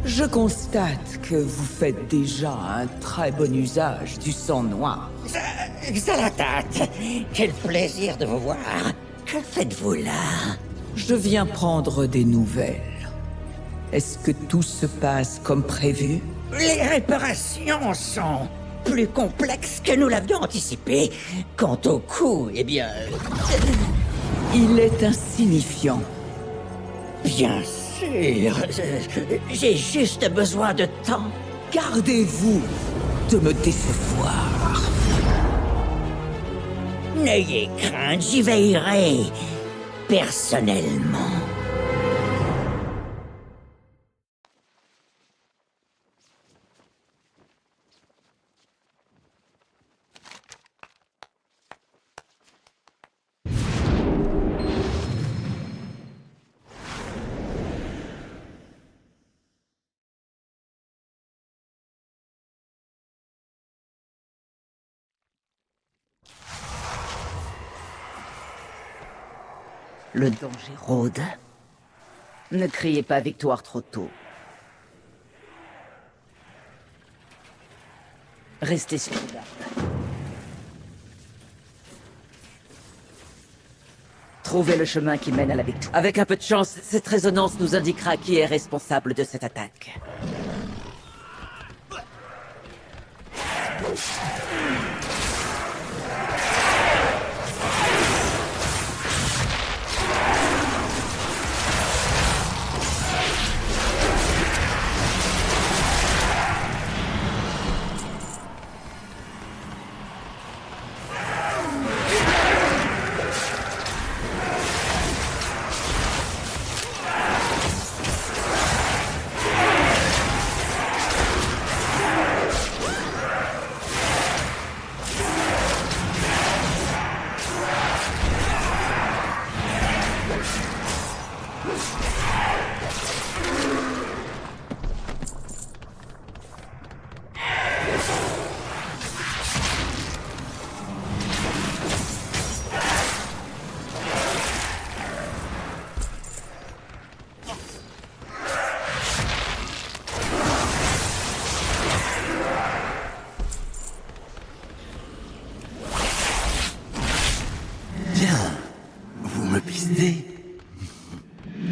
Je constate que vous faites déjà un très bon usage du sang noir. Xalatat, quel plaisir de vous voir. Que faites-vous là? Je viens prendre des nouvelles. Est-ce que tout se passe comme prévu? Les réparations sont plus complexes que nous l'avions anticipé. Quant au coût, eh bien... Il est insignifiant. Bien sûr, j'ai juste besoin de temps. Gardez-vous de me décevoir. N'ayez crainte, j'y veillerai personnellement. Le danger rôde. Ne criez pas victoire trop tôt. Restez sur garde. Trouvez le chemin qui mène à la victoire. Avec un peu de chance, cette résonance nous indiquera qui est responsable de cette attaque.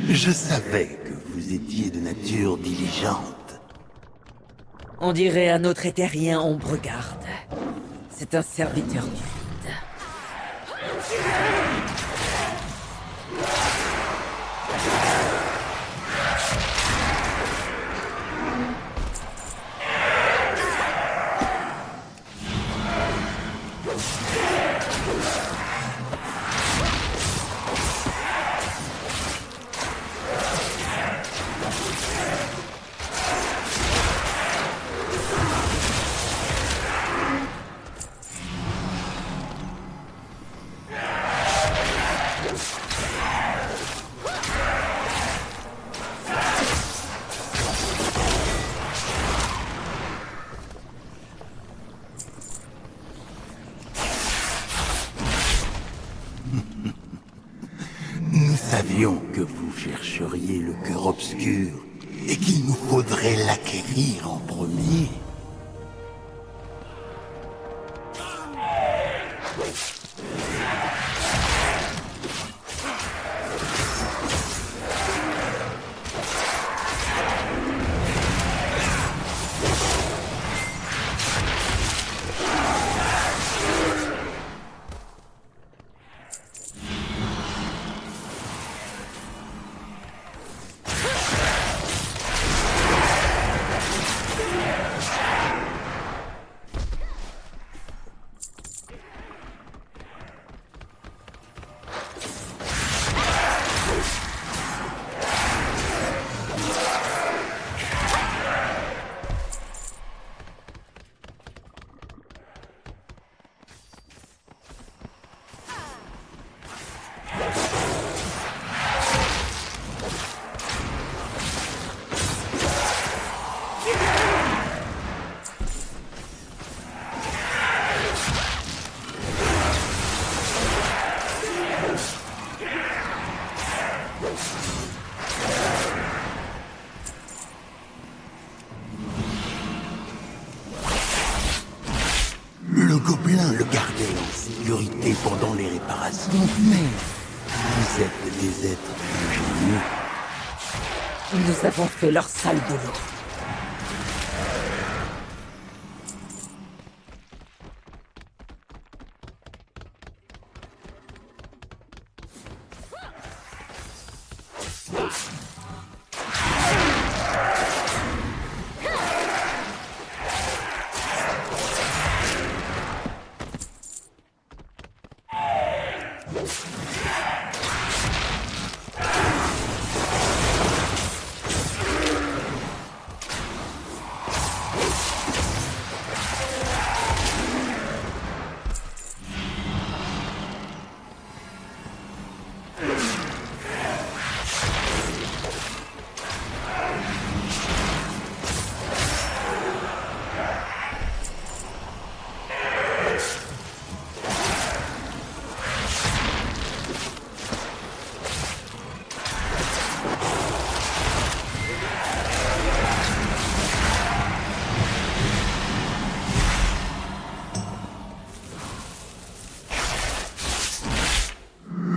Je savais que vous étiez de nature diligente. On dirait un autre éthérien ombre-garde. C'est un serviteur du vide. Nous savions que vous chercheriez le cœur obscur et qu'il nous faudrait l'acquérir en premier. L'un le gardait en sécurité pendant les réparations, mais vous êtes des êtres plus génieux. Nous avons fait leur sale boulot.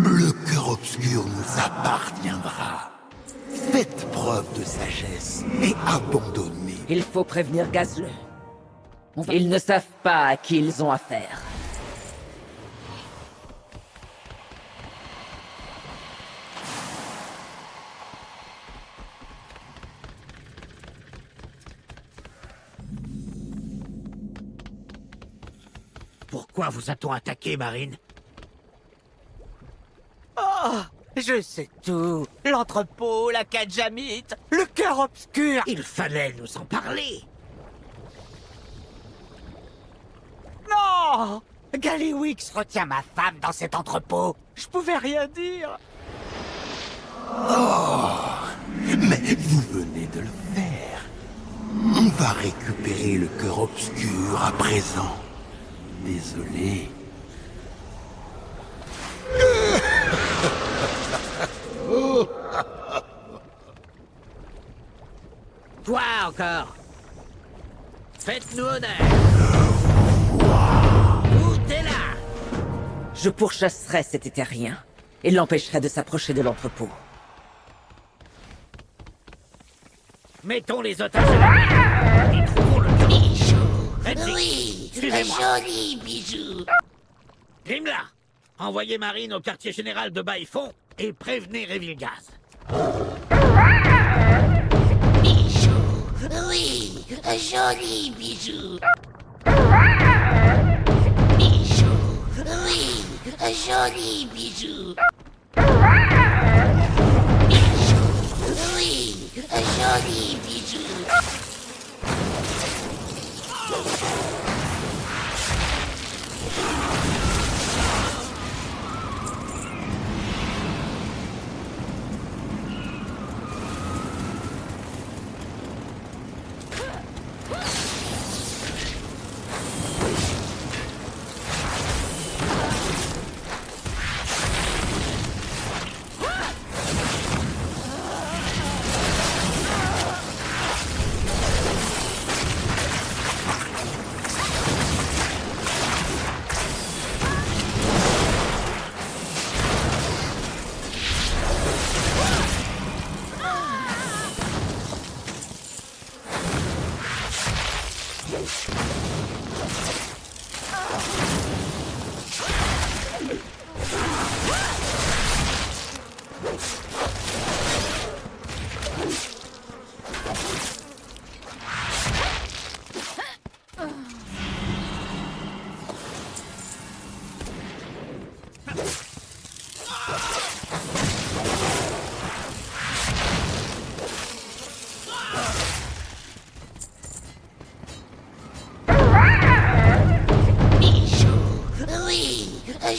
Le cœur obscur nous appartiendra. Faites preuve de sagesse et abandonnez. Il faut prévenir Gazle. Ils ne savent pas à qui ils ont affaire. Pourquoi vous a-t-on attaqué, Marine? Oh, je sais tout. L'entrepôt, la Khaджamite, le cœur obscur. Il fallait nous en parler. Non! Gallywix retient ma femme dans cet entrepôt. Je pouvais rien dire. Mais vous venez de le faire. On va récupérer le cœur obscur à présent. Désolé. Quoi encore? Faites-nous honneur. Tout est là. Je pourchasserai cet éthérien et l'empêcherai de s'approcher de l'entrepôt. Mettons les otages à la et trouvons le bijou. Oui, Suivez-moi. joli bijou. Grimla, envoyez Marine au quartier général de Baïfond et prévenez Révilgaz. Bijou. Oui, joli bijou. Bijou. Oui, joli bijou. Bijou. Oui, joli bijou.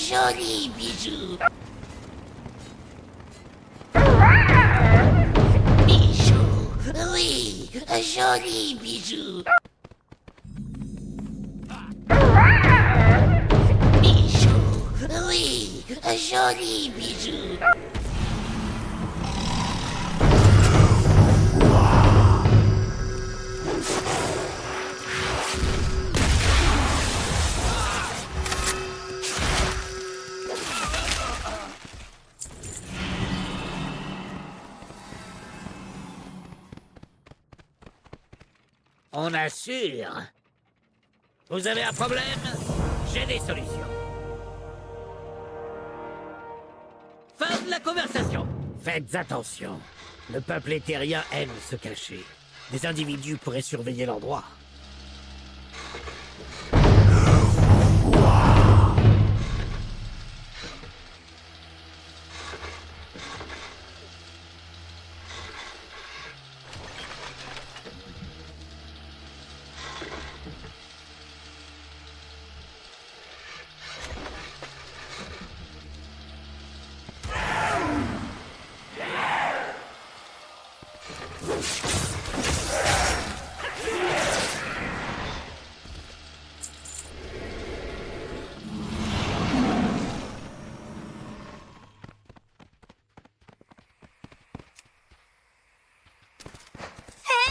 Joli bijou. Bijou. Oui, joli bijou. Bijou. Oui, joli bijou. On assure. Vous avez un problème? J'ai des solutions. Fin de la conversation. Faites attention. Le peuple éthérien aime se cacher. Des individus pourraient surveiller leurs droits.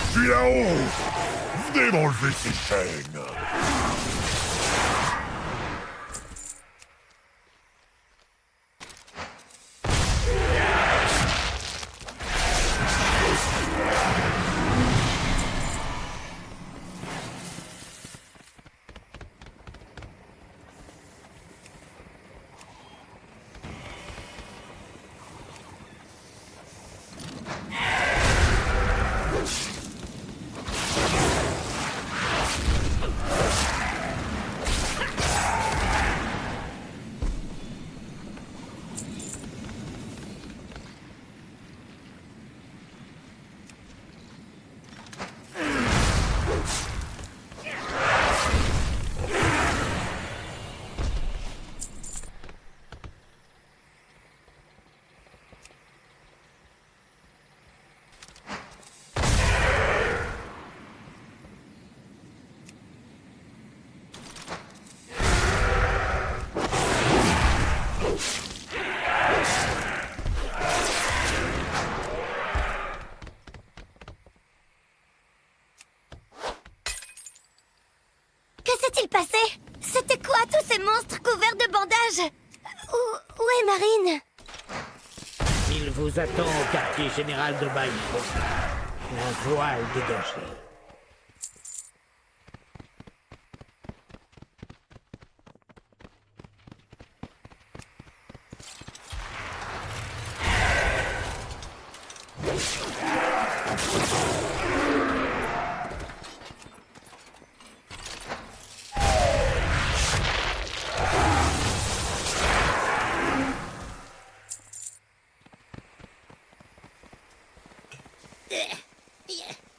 Je suis là-haut. Venez m'enlever ces chaînes. Que s'est-il passé? C'était quoi tous ces monstres couverts de bandages? Où est Marine? Il vous attend au quartier général de Baïfo. La voile dégagée.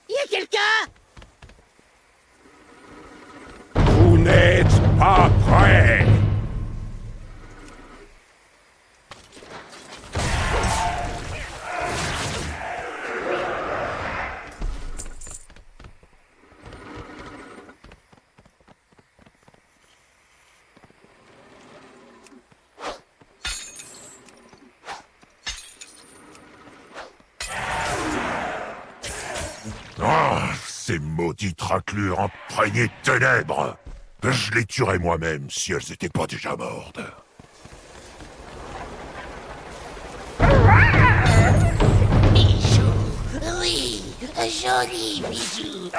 Y a quelqu'un? Vous n'êtes pas prêts. Ah, ces maudites raclures imprégnées de ténèbres! Je les tuerais moi-même si elles n'étaient pas déjà mortes. Bijou. Oui, joli bijou.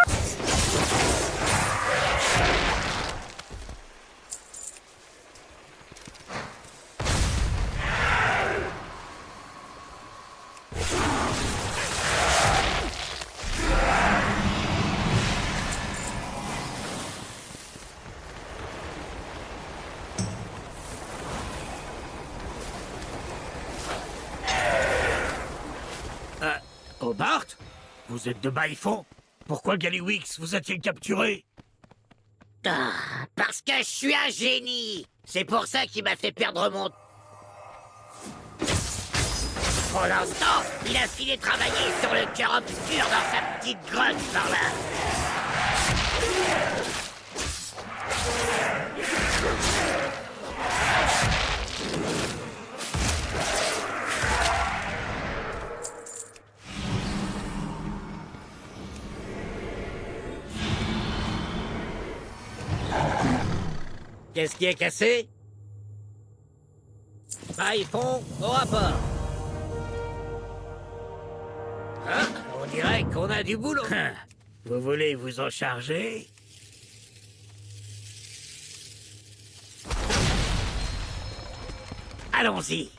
Hobart? Vous êtes de Baïfon? Pourquoi Gallywix vous a-t-il capturé? Ah, parce que je suis un génie. C'est pour ça qu'il m'a fait perdre mon... Pour l'instant, il a filé travailler sur le cœur obscur dans sa petite grotte par là. Qu'est-ce qui est cassé? Baïfon, au rapport. Ah, on dirait qu'on a du boulot. Vous voulez vous en charger? Allons-y.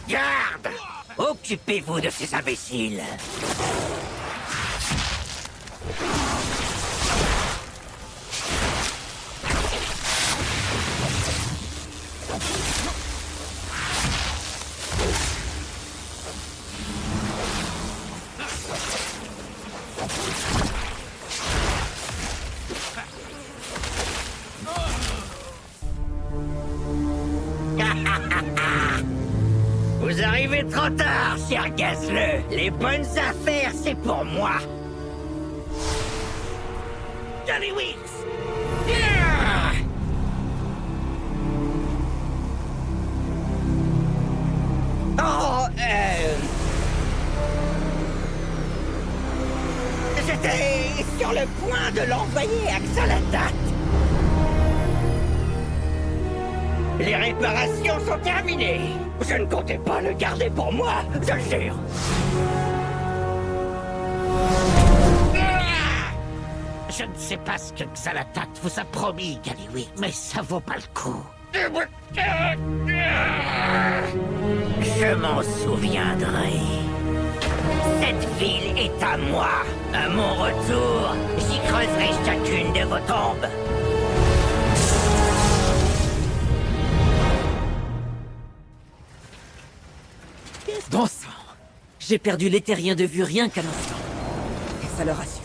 Garde! Occupez-vous de ces imbéciles. Vous arrivez trop tard, cher Gazleux. Les bonnes affaires, c'est pour moi. Johnny Weeks! Yeah! Oh, J'étais sur le point de l'envoyer à Xalatat. Les réparations sont terminées. Je ne comptais pas le garder pour moi, je le jure. Je ne sais pas ce que Xalatat vous a promis, Galiwi, mais ça vaut pas le coup. Je m'en souviendrai. Cette ville est à moi. À mon retour, j'y creuserai chacune de vos tombes. Bon sang! J'ai perdu les terriens de vue rien qu'à l'instant. Et ça leur a suffi.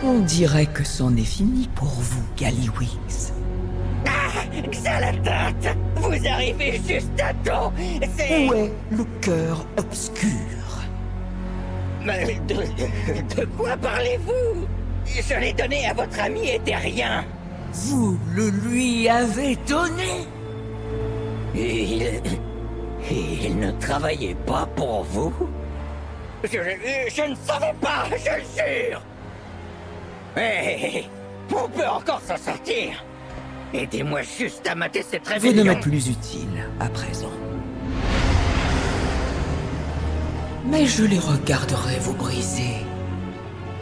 On dirait que c'en est fini pour vous, Gallywix. Xalatat, vous arrivez juste à temps. C'est... Où est le cœur obscur? Mais de quoi parlez-vous? Je l'ai donné à votre ami éthérien. Vous le lui avez donné? Il ne travaillait pas pour vous? Je ne savais pas, je le jure. Hé, on peut encore s'en sortir. Aidez-moi juste à mater cette Vous rébellion. ne m'êtes plus utile à présent. Mais je les regarderai vous briser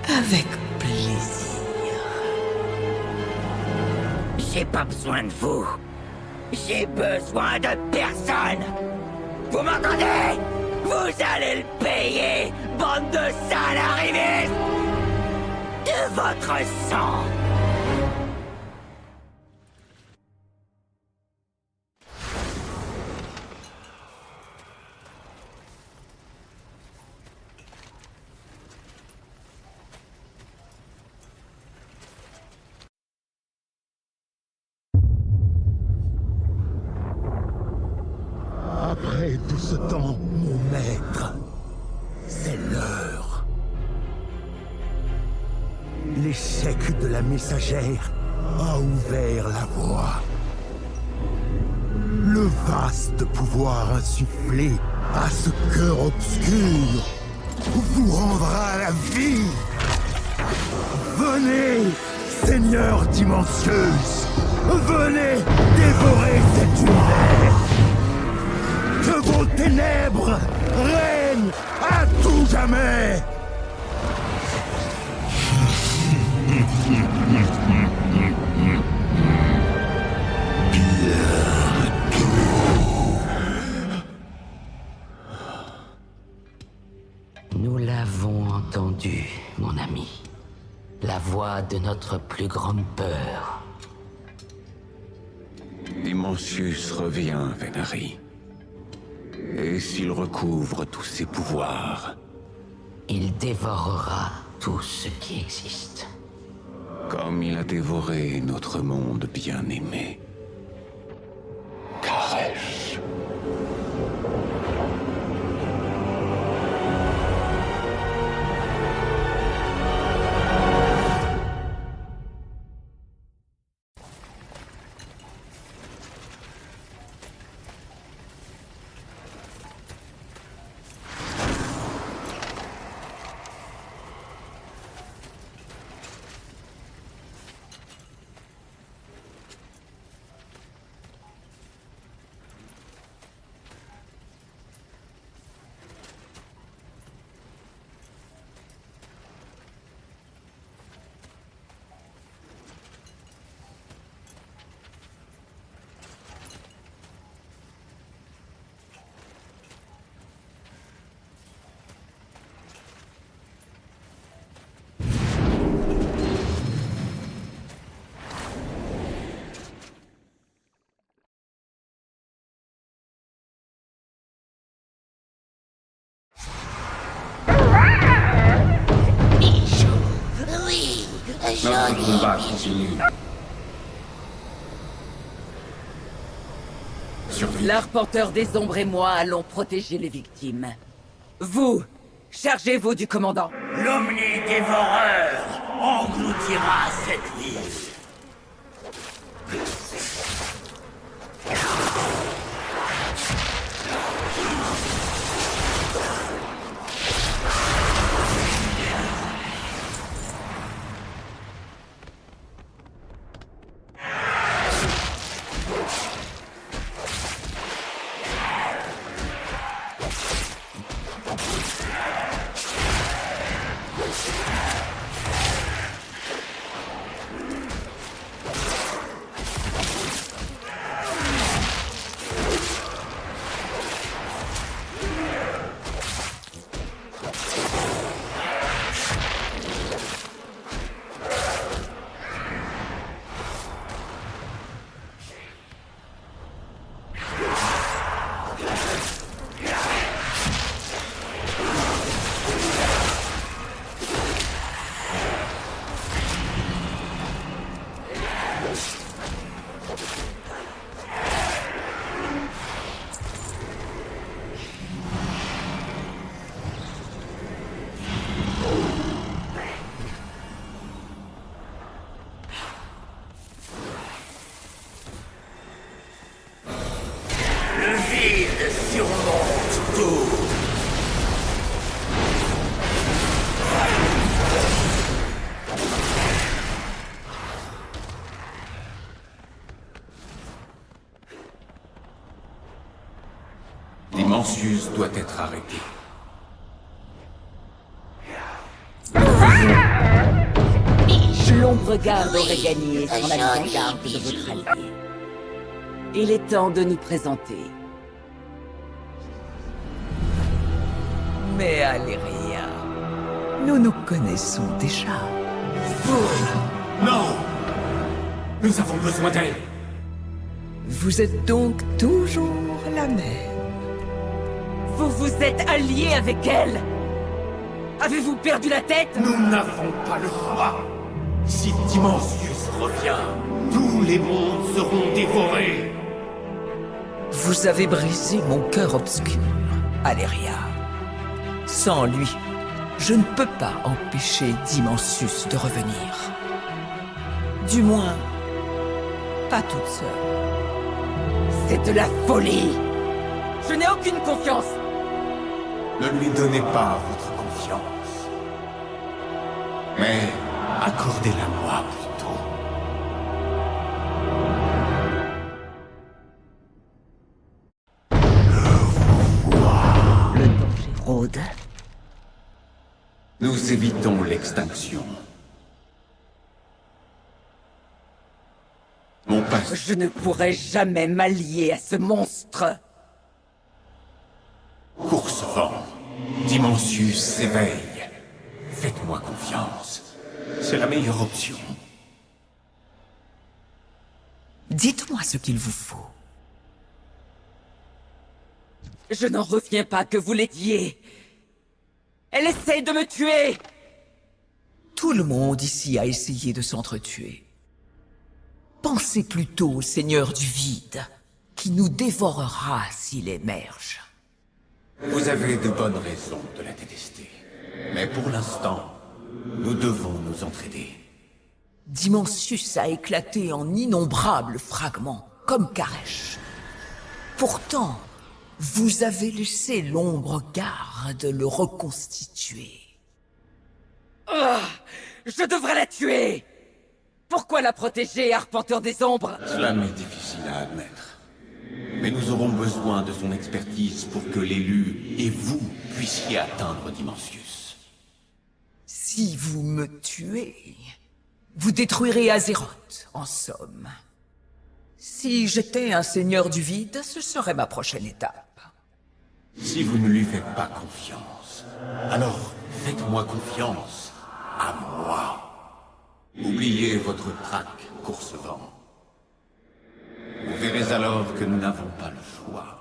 avec plaisir. J'ai pas besoin de vous. J'ai besoin de personne. Vous m'entendez? Vous allez le payer, bande de sales arrivistes! De votre sang! Après tout ce temps, mon maître, c'est l'heure. L'échec de la messagère a ouvert la voie. Le vaste pouvoir insufflé à ce cœur obscur vous rendra la vie. Venez, Seigneur Dimensius, venez dévorer cet univers. Que vos ténèbres règnent à tout jamais! Nous l'avons entendu, mon ami. La voix de notre plus grande peur. Dimensius revient, Venari. Et s'il recouvre tous ses pouvoirs, Il dévorera tout ce qui existe. comme il a dévoré notre monde bien-aimé. Karesh. Notre combat continue. Survie. L'arpenteur des ombres et moi allons protéger les victimes. Vous, chargez-vous du commandant. L'Omnidévoreur engloutira cette ville. Dimensius doit être arrêté. L'ombre garde aurait gagné sur la mise en garde de votre allié. Il est temps de nous présenter. Mais Aléria, nous nous connaissons déjà. Non! Nous avons besoin d'elle! Vous êtes donc toujours la même. Vous vous êtes allié avec elle? Avez-vous perdu la tête? Nous n'avons pas le choix! Si Dimensius revient, tous les mondes seront dévorés! Vous avez brisé mon cœur obscur, Aléria. Sans lui, je ne peux pas empêcher Dimensius de revenir. Du moins, pas toute seule. C'est de la folie! Je n'ai aucune confiance! Ne lui donnez pas votre confiance. Mais accordez-la-moi plutôt. Le danger rôde. Nous évitons l'extinction. Mon passé. Je ne pourrai jamais m'allier à ce monstre! Coursevent, Dimensius s'éveille. Faites-moi confiance. C'est la meilleure option. Dites-moi ce qu'il vous faut. Je n'en reviens pas que vous l'aidiez! Elle essaie de me tuer! Tout le monde ici a essayé de s'entretuer. Pensez plutôt au Seigneur du Vide, qui nous dévorera s'il émerge. Vous avez de bonnes raisons de la détester. Mais pour l'instant, nous devons nous entraider. Dimensius a éclaté en innombrables fragments, comme Karesh. Pourtant, vous avez laissé l'ombre garde le reconstituer. Je devrais la tuer! Pourquoi la protéger, arpenteur des ombres? Cela m'est difficile à admettre. Mais nous aurons besoin de son expertise pour que l'élu et vous puissiez atteindre Dimensius. Si vous me tuez, vous détruirez Azeroth, en somme. Si j'étais un seigneur du vide, ce serait ma prochaine étape. Si vous ne lui faites pas confiance, alors faites-moi confiance à moi. Oubliez votre traque, Coursevent. Vous verrez alors que nous n'avons pas le choix.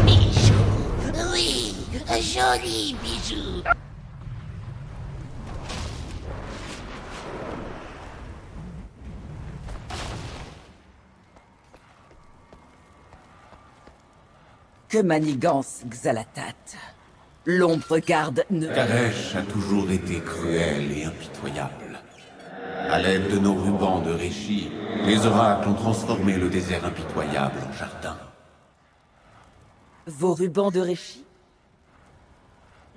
Bijou, oui, joli bijou. Que manigance, Xalatat. L'ombre garde ne... Karesh a toujours été cruel et impitoyable. À l'aide de nos rubans de régie, les oracles ont transformé le désert impitoyable en jardin. Vos rubans de Réchi?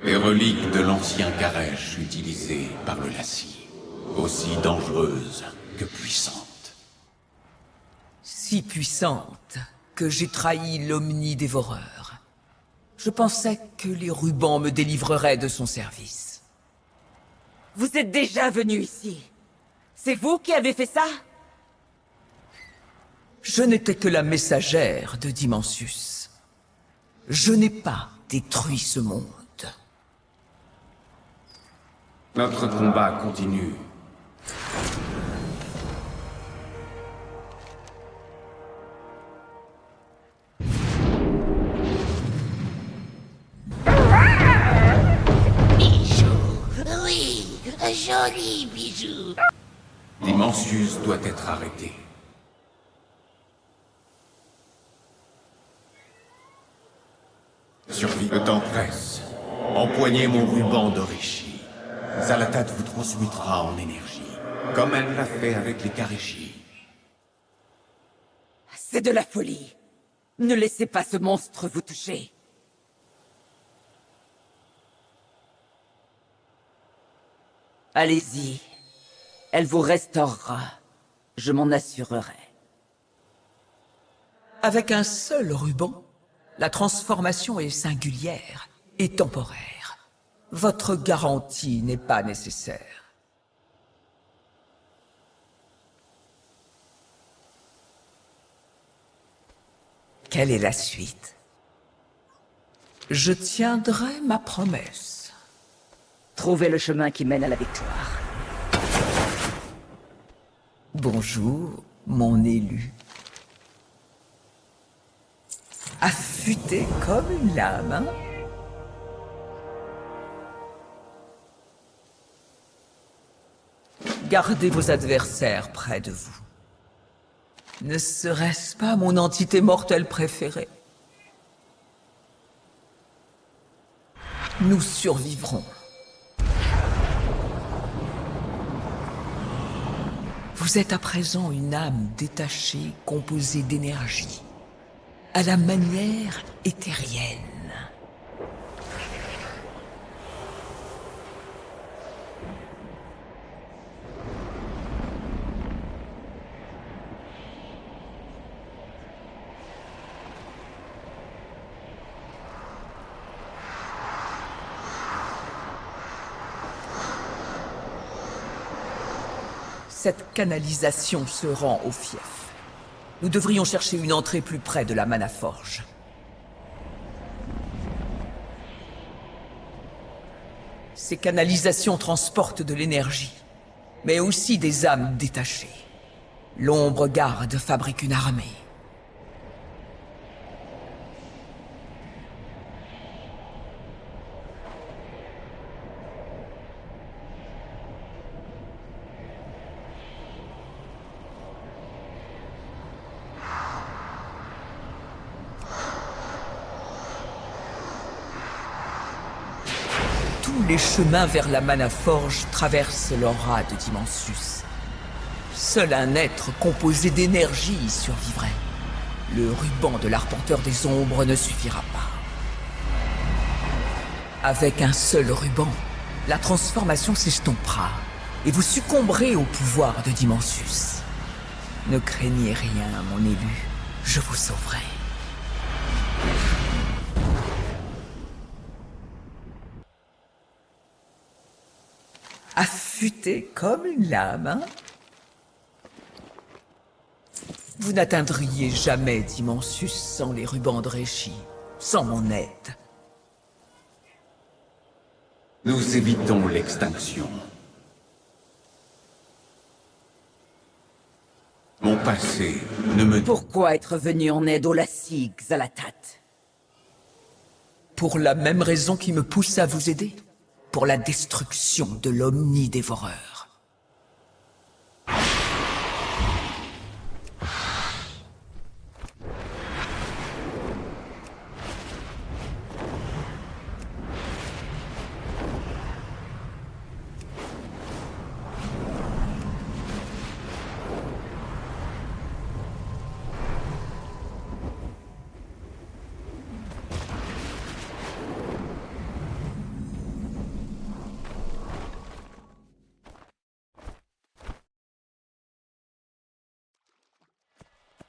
Les reliques de l'ancien Karesh utilisées par le Lassie, aussi dangereuses que puissantes. Si puissante que j'ai trahi l'omnidévoreur. Je pensais que les rubans me délivreraient de son service. Vous êtes déjà venu ici. C'est vous qui avez fait ça? Je n'étais que la messagère de Dimensus. Je n'ai pas détruit ce monde. Notre combat continue. Bijou, oui, joli bijou. Dimensius doit être arrêté. Survie, le temps presse. Empoignez mon ruban de Réchi. Xalatat vous transmutera en énergie, comme elle l'a fait avec les Kareshi. C'est de la folie. Ne laissez pas ce monstre vous toucher. Allez-y. Elle vous restaurera. Je m'en assurerai. Avec un seul ruban, la transformation est singulière et temporaire. Votre garantie n'est pas nécessaire. Quelle est la suite? Je tiendrai ma promesse. Trouvez le chemin qui mène à la victoire. Bonjour, mon élu. Affûté comme une lame, hein? Gardez vos adversaires près de vous. Ne serait-ce pas mon entité mortelle préférée? Nous survivrons. Vous êtes à présent une âme détachée, composée d'énergie, à la manière éthérienne. Cette canalisation se rend au fief. Nous devrions chercher une entrée plus près de la Mana-Forge. Ces canalisations transportent de l'énergie, mais aussi des âmes détachées. L'ombre garde fabrique une armée. Tous les chemins vers la Mana-Forge traversent l'aura de Dimensus. Seul un être composé d'énergie y survivrait. Le ruban de l'arpenteur des ombres ne suffira pas. Avec un seul ruban, la transformation s'estompera et vous succomberez au pouvoir de Dimensus. Ne craignez rien, mon élu, je vous sauverai. Affûté comme une lame, hein? Vous n'atteindriez jamais Dimensus sans les rubans de Réchi, sans mon aide. Nous évitons l'extinction. Mon passé ne me... Pourquoi être venu en aide au Lassie, Xalatat? Pour la même raison qui me pousse à vous aider. Pour la destruction de l'Omnidévoreur.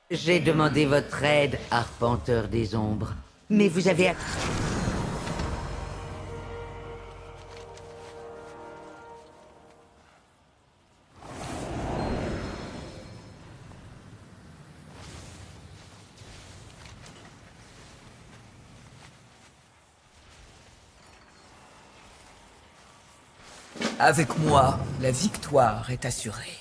J'ai demandé votre aide, arpenteur des ombres. Mais vous avez... Avec moi, la victoire est assurée.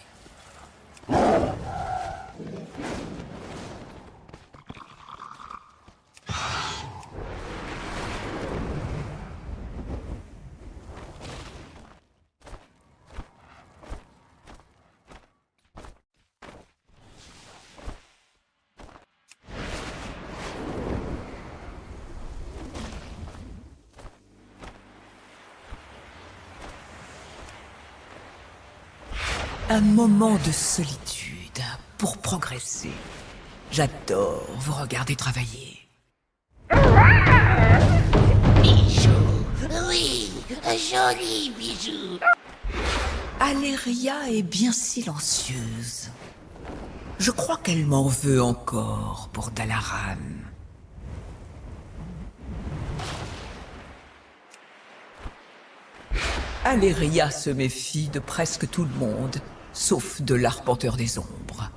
Un moment de solitude pour progresser. J'adore vous regarder travailler. Bijou, oui, joli bijou. Aléria est bien silencieuse. Je crois qu'elle m'en veut encore pour Dalaran. Aléria se méfie de presque tout le monde, sauf de l'arpenteur des ombres.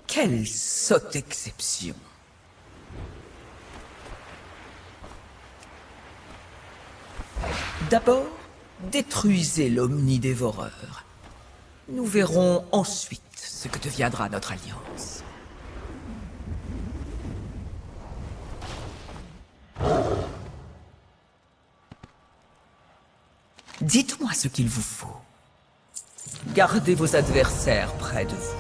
Quelle sotte exception! D'abord, détruisez l'Omnidévoreur. Nous verrons ensuite ce que deviendra notre alliance. Dites-moi ce qu'il vous faut. Gardez vos adversaires près de vous.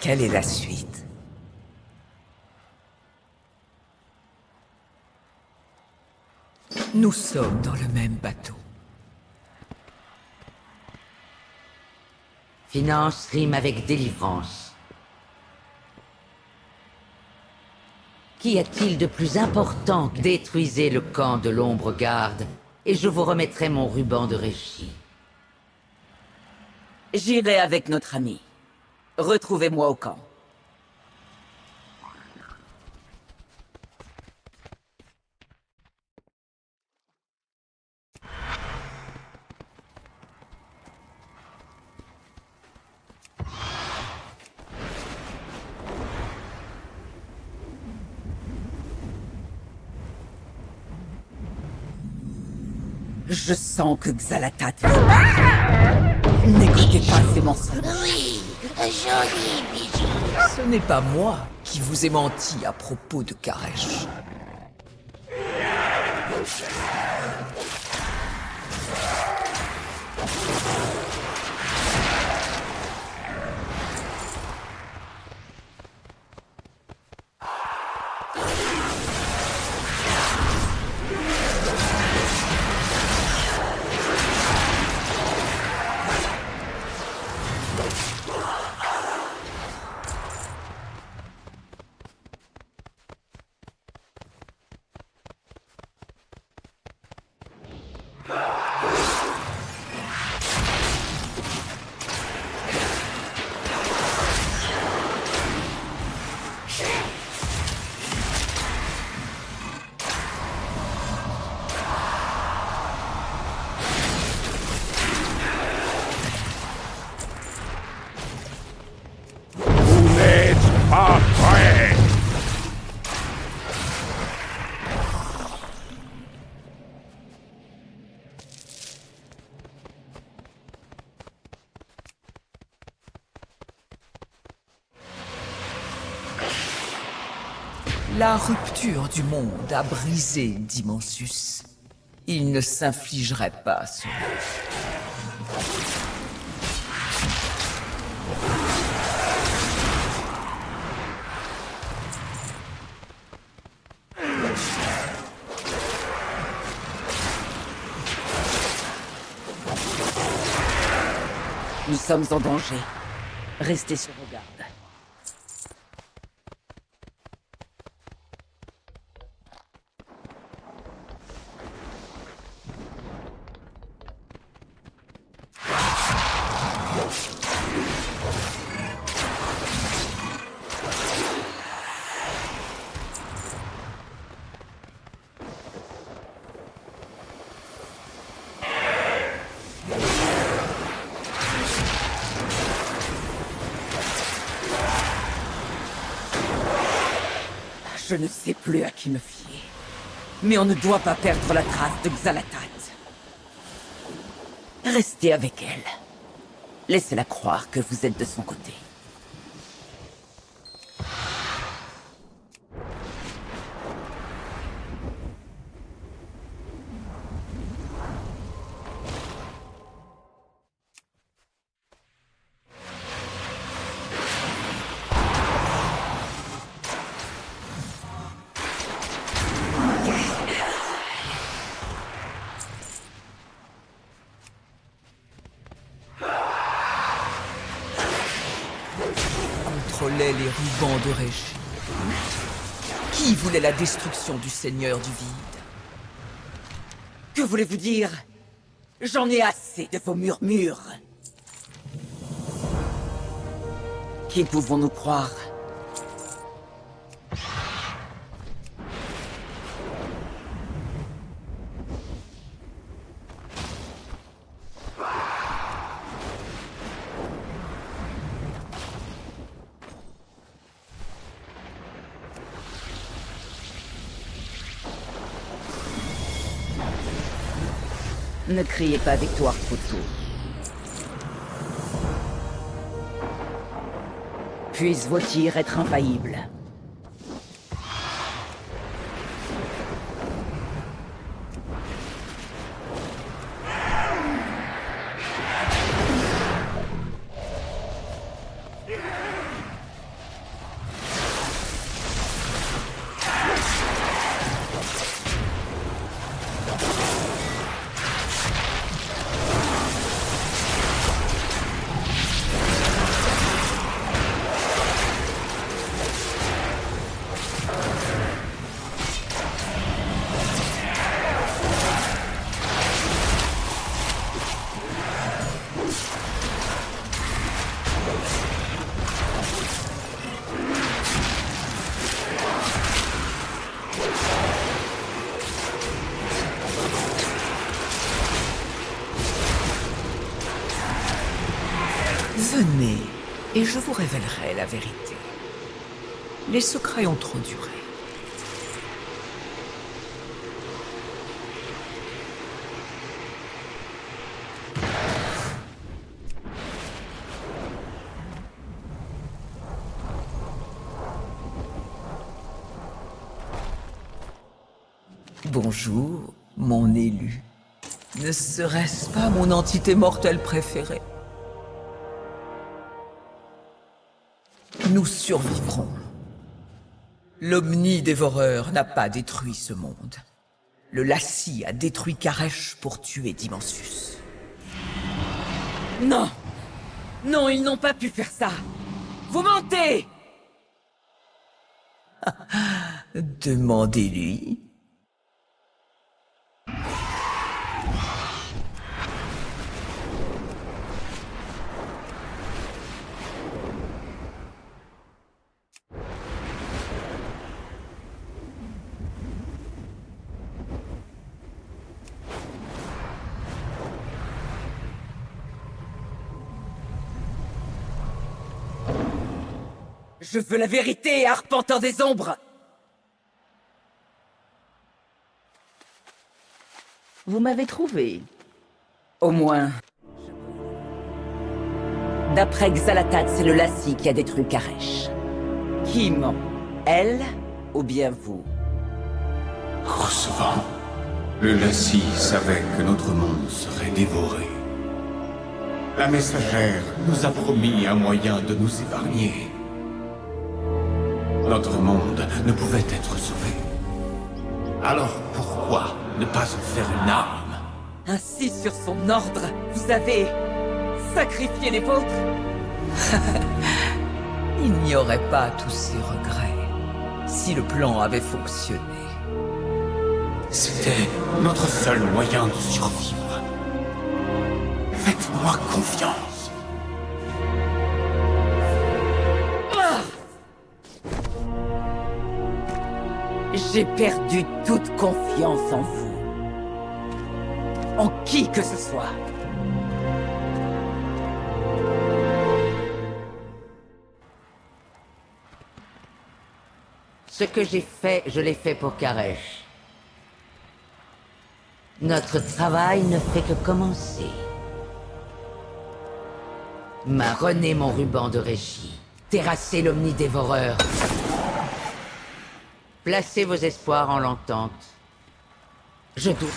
Quelle est la suite? Nous sommes dans le même bateau. Finance rime avec délivrance. Qu'y a-t-il de plus important que détruisez le camp de l'ombre garde et je vous remettrai mon ruban de Réchi. J'irai avec notre ami. Retrouvez-moi au camp. Je sens que Xalatat vous parle. N'écoutez pas ces mensonges. Oui, joli bijou. Ce n'est pas moi qui vous ai menti à propos de Karesh. La rupture du monde a brisé Dimensus. Il ne s'infligerait pas sur lui. Nous sommes en danger. Restez sur vos gardes. Je ne sais plus à qui me fier. Mais on ne doit pas perdre la trace de Xalatat. Restez avec elle. Laissez-la croire que vous êtes de son côté. Contrôlait les rubans de Régie. Qui voulait la destruction du Seigneur du Vide? Que voulez-vous dire? J'en ai assez de vos murmures. Qui pouvons-nous croire? Ne criez pas victoire trop tôt. Puissent vos tirs être infaillibles. Venez, et je vous révélerai la vérité. Les secrets ont trop duré. Bonjour, mon élu. Ne serait-ce pas mon entité mortelle préférée? Nous survivrons. L'Omni-Dévoreur n'a pas détruit ce monde. Le Lassie a détruit Karesh pour tuer Dimensus. Non! Non, ils n'ont pas pu faire ça! Vous mentez! Demandez-lui. Je veux la vérité, arpentant des ombres! Vous m'avez trouvé. Au moins. D'après Xalatat, c'est le Lassie qui a détruit Karesh. Qui ment? Elle ou bien vous? Courcevent, le Lassie savait que notre monde serait dévoré. La messagère nous a promis un moyen de nous épargner. Notre monde ne pouvait être sauvé. Alors pourquoi ne pas en faire une arme? Ainsi, sur son ordre, vous avez sacrifié les vôtres? Il n'y aurait pas tous ces regrets si le plan avait fonctionné. C'était notre seul moyen de survivre. Faites-moi confiance. J'ai perdu toute confiance en vous. En qui que ce soit. Ce que j'ai fait, je l'ai fait pour Karesh. Notre travail ne fait que commencer. Marronner mon ruban de régie. Terrasser l'omnidévoreur. Placez vos espoirs en l'entente. Je doute.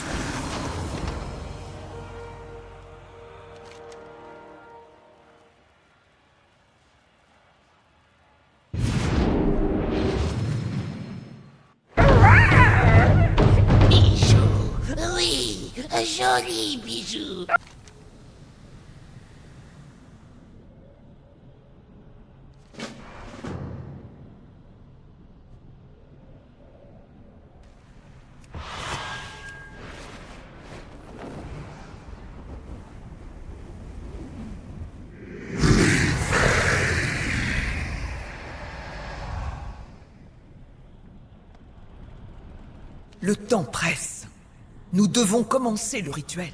Bijou, oui, un joli bijou. Le temps presse. Nous devons commencer le rituel.